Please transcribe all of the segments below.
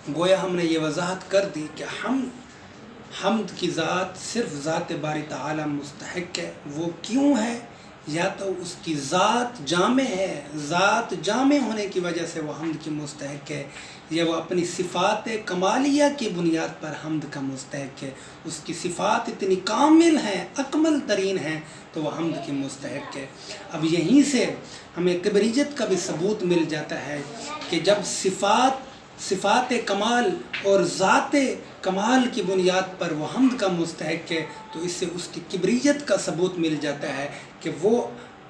گویا ہم نے یہ وضاحت کر دی کہ حمد کی ذات صرف ذات باری تعالی مستحق ہے۔ وہ کیوں ہے؟ یا تو اس کی ذات جامع ہے، ذات جامع ہونے کی وجہ سے وہ حمد کی مستحق ہے، یا وہ اپنی صفات کمالیہ کی بنیاد پر حمد کا مستحق ہے، اس کی صفات اتنی کامل ہیں، اکمل ترین ہیں، تو وہ حمد کی مستحق ہے۔ اب یہیں سے ہمیں کبریت کا بھی ثبوت مل جاتا ہے کہ جب صفات کمال اور ذات کمال کی بنیاد پر وہ حمد کا مستحق ہے، تو اس سے اس کی کبریت کا ثبوت مل جاتا ہے کہ وہ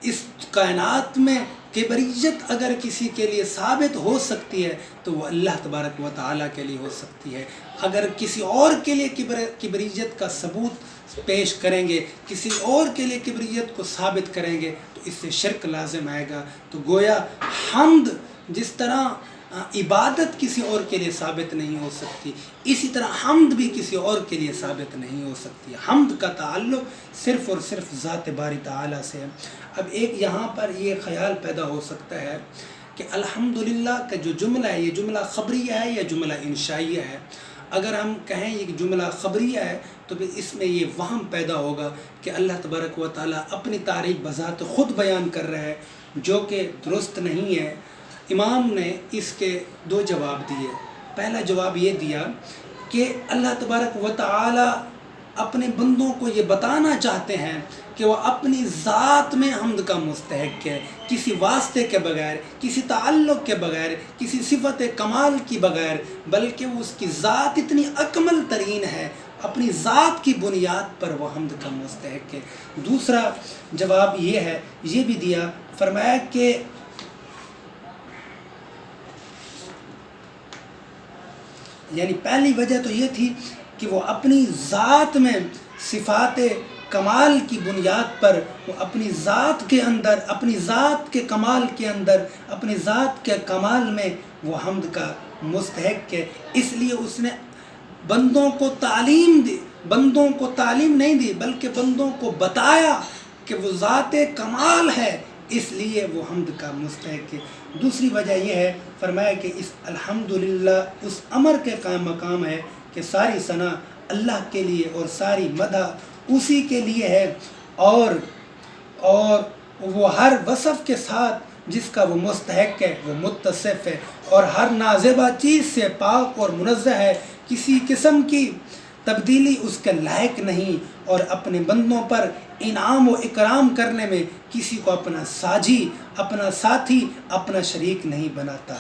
اس کائنات میں کبریت اگر کسی کے لیے ثابت ہو سکتی ہے تو وہ اللہ تبارک و تعالیٰ کے لیے ہو سکتی ہے۔ اگر کسی اور کے لیے کبریت کا ثبوت پیش کریں گے، کسی اور کے لیے کبریت کو ثابت کریں گے، تو اس سے شرک لازم آئے گا۔ تو گویا حمد جس طرح عبادت کسی اور کے لیے ثابت نہیں ہو سکتی، اسی طرح حمد بھی کسی اور کے لیے ثابت نہیں ہو سکتی۔ حمد کا تعلق صرف اور صرف ذات باری تعالیٰ سے ہے۔ اب ایک یہاں پر یہ خیال پیدا ہو سکتا ہے کہ الحمدللہ کا جو جملہ ہے، یہ جملہ خبریہ ہے یا جملہ انشائیہ ہے؟ اگر ہم کہیں یہ جملہ خبریہ ہے تو پھر اس میں یہ وہم پیدا ہوگا کہ اللہ تبارک و تعالیٰ اپنی تعریف بذات خود بیان کر رہا ہے، جو کہ درست نہیں ہے۔ امام نے اس کے دو جواب دیے۔ پہلا جواب یہ دیا کہ اللہ تبارک و تعالی اپنے بندوں کو یہ بتانا چاہتے ہیں کہ وہ اپنی ذات میں حمد کا مستحق ہے، کسی واسطے کے بغیر، کسی تعلق کے بغیر، کسی صفت کمال کی بغیر، بلکہ وہ اس کی ذات اتنی اکمل ترین ہے، اپنی ذات کی بنیاد پر وہ حمد کا مستحق ہے۔ دوسرا جواب یہ ہے، یہ بھی دیا، فرمایا کہ یعنی پہلی وجہ تو یہ تھی کہ وہ اپنی ذات میں صفات کمال کی بنیاد پر وہ اپنی ذات کے اندر، اپنی ذات کے کمال کے اندر، اپنی ذات کے کمال میں وہ حمد کا مستحق ہے۔ اس لیے اس نے بندوں کو تعلیم دی، بندوں کو تعلیم نہیں دی بلکہ بندوں کو بتایا کہ وہ ذات کمال ہے، اس لیے وہ حمد کا مستحق ہے۔ دوسری وجہ یہ ہے، فرمایا کہ اس الحمدللہ اس امر کے قائم مقام ہے کہ ساری ثنا اللہ کے لیے اور ساری مدح اسی کے لیے ہے، اور وہ ہر وصف کے ساتھ جس کا وہ مستحق ہے وہ متصف ہے، اور ہر نازیبہ چیز سے پاک اور منزہ ہے، کسی قسم کی تبدیلی اس کے لائق نہیں، اور اپنے بندوں پر انعام و اکرام کرنے میں کسی کو اپنا ساجی، اپنا ساتھی، اپنا شریک نہیں بناتا۔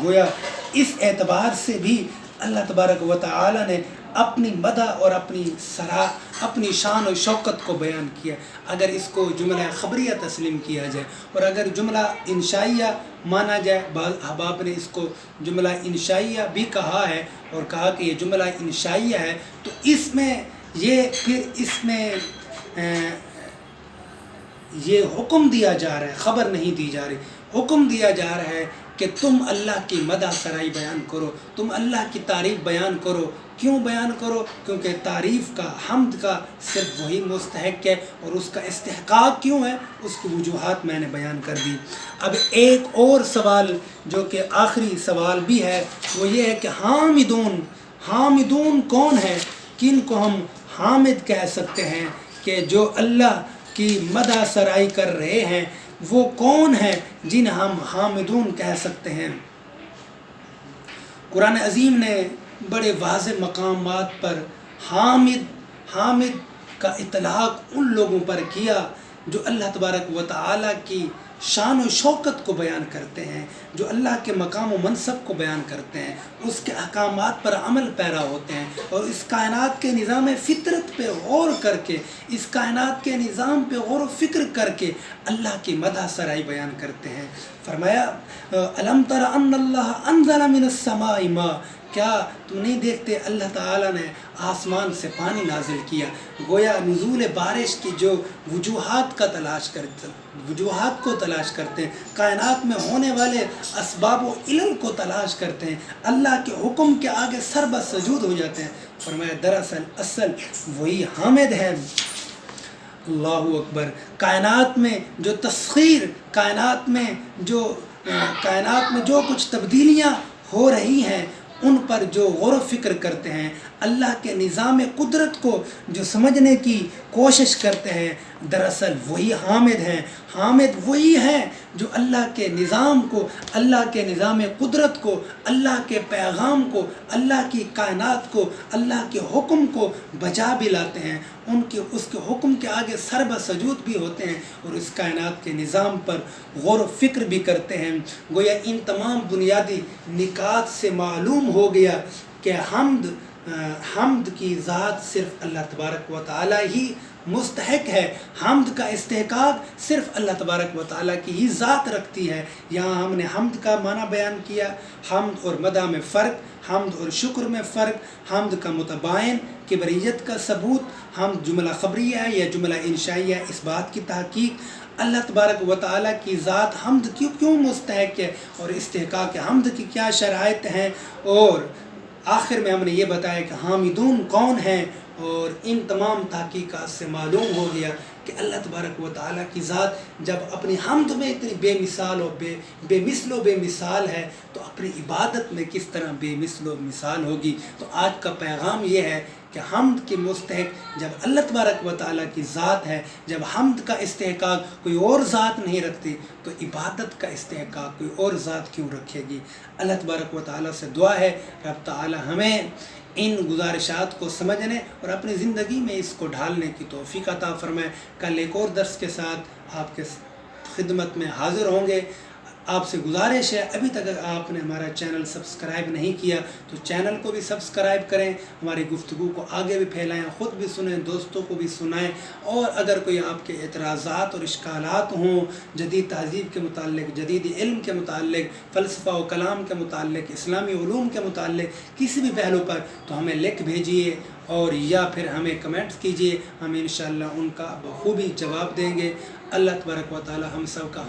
گویا اس اعتبار سے بھی اللہ تبارک و تعالی نے اپنی مدح اور اپنی شان و شوکت کو بیان کیا۔ اگر اس کو جملہ خبریہ تسلیم کیا جائے اور اگر جملہ انشائیہ مانا جائے، بعض احباب نے اس کو جملہ انشائیہ بھی کہا ہے اور کہا کہ یہ جملہ انشائیہ ہے، تو اس میں یہ حکم دیا جا رہا ہے، خبر نہیں دی جا رہی، حکم دیا جا رہا ہے کہ تم اللہ کی مدح سرائی بیان کرو، تم اللہ کی تعریف بیان کرو۔ کیوں بیان کرو؟ کیونکہ تعریف کا، حمد کا صرف وہی مستحق ہے، اور اس کا استحقاق کیوں ہے اس کی وجوہات میں نے بیان کر دی۔ اب ایک اور سوال جو کہ آخری سوال بھی ہے، وہ یہ ہے کہ حامدون کون ہے؟ کن کو ہم حامد کہہ سکتے ہیں؟ کہ جو اللہ کی مدح سرائی کر رہے ہیں وہ کون ہیں جن ہم حامدون کہہ سکتے ہیں؟ قرآن عظیم نے بڑے واضح مقامات پر حامد کا اطلاق ان لوگوں پر کیا جو اللہ تبارک و تعالیٰ کی شان و شوکت کو بیان کرتے ہیں، جو اللہ کے مقام و منصب کو بیان کرتے ہیں، اس کے احکامات پر عمل پیرا ہوتے ہیں، اور اس کائنات کے نظام فطرت پہ غور کر کے، اس کائنات کے نظام پہ غور و فکر کر کے اللہ کی مدح سرائی بیان کرتے ہیں۔ فرمایا الم تر ان اللہ انزل من السماء ماء، کیا تم نہیں دیکھتے اللہ تعالیٰ نے آسمان سے پانی نازل کیا؟ گویا نزول بارش کی جو وجوہات کو تلاش کرتے ہیں، کائنات میں ہونے والے اسباب و علل کو تلاش کرتے ہیں، اللہ کے حکم کے آگے سر بسجود ہو جاتے ہیں۔ فرمایا دراصل اصل وہی حامد ہے۔ اللہ اکبر۔ کائنات میں جو تسخیر، کائنات میں جو کچھ تبدیلیاں ہو رہی ہیں ان پر جو غور و فکر کرتے ہیں، اللہ کے نظام قدرت کو جو سمجھنے کی کوشش کرتے ہیں، دراصل وہی حامد ہیں۔ حامد وہی ہیں جو اللہ کے نظام کو، اللہ کے نظام قدرت کو، اللہ کے پیغام کو، اللہ کی کائنات کو، اللہ کے حکم کو بجا بھی لاتے ہیں، اس کے حکم کے آگے سر بسجود بھی ہوتے ہیں، اور اس کائنات کے نظام پر غور و فکر بھی کرتے ہیں۔ گویا ان تمام بنیادی نکات سے معلوم ہو گیا کہ حمد کی ذات صرف اللہ تبارک و تعالی ہی مستحق ہے۔ حمد کا استحقاق صرف اللہ تبارک و تعالی کی ہی ذات رکھتی ہے۔ یہاں ہم نے حمد کا معنی بیان کیا، حمد اور مدح میں فرق، حمد اور شکر میں فرق، حمد کا متباین، کبریت کا ثبوت، حمد جملہ خبریہ ہے یا جملہ انشائیہ، اس بات کی تحقیق، اللہ تبارک و تعالیٰ کی ذات حمد کیوں مستحق ہے، اور استحقاق حمد کی کیا شرائط ہیں، اور آخر میں ہم نے یہ بتایا کہ حامدون کون ہیں، اور ان تمام تحقیقات سے معلوم ہو گیا کہ اللہ تبارک و تعالیٰ کی ذات جب اپنی حمد میں اتنی بے مثال و بے مثل و بے مثال ہے، تو اپنی عبادت میں کس طرح بے مثل و مثال ہوگی۔ تو آج کا پیغام یہ ہے کہ حمد کے مستحق جب اللہ تبارک و تعالیٰ کی ذات ہے، جب حمد کا استحقاق کوئی اور ذات نہیں رکھتی، تو عبادت کا استحقاق کوئی اور ذات کیوں رکھے گی۔ اللہ تبارک و تعالیٰ سے دعا ہے رب تعالیٰ ہمیں ان گزارشات کو سمجھنے اور اپنی زندگی میں اس کو ڈھالنے کی توفیق عطا فرمائے۔ کل ایک اور درس کے ساتھ آپ کے خدمت میں حاضر ہوں گے۔ آپ سے گزارش ہے، ابھی تک آپ نے ہمارا چینل سبسکرائب نہیں کیا تو چینل کو بھی سبسکرائب کریں، ہماری گفتگو کو آگے بھی پھیلائیں، خود بھی سنیں، دوستوں کو بھی سنائیں، اور اگر کوئی آپ کے اعتراضات اور اشکالات ہوں جدید تہذیب کے متعلق، جدید علم کے متعلق، فلسفہ و کلام کے متعلق، اسلامی علوم کے متعلق کسی بھی پہلو پر، تو ہمیں لکھ بھیجیے اور یا پھر ہمیں کمنٹس کیجیے، ہم انشاءاللہ ان کا بخوبی جواب دیں گے۔ اللہ تبارک و تعالی ہم سب کا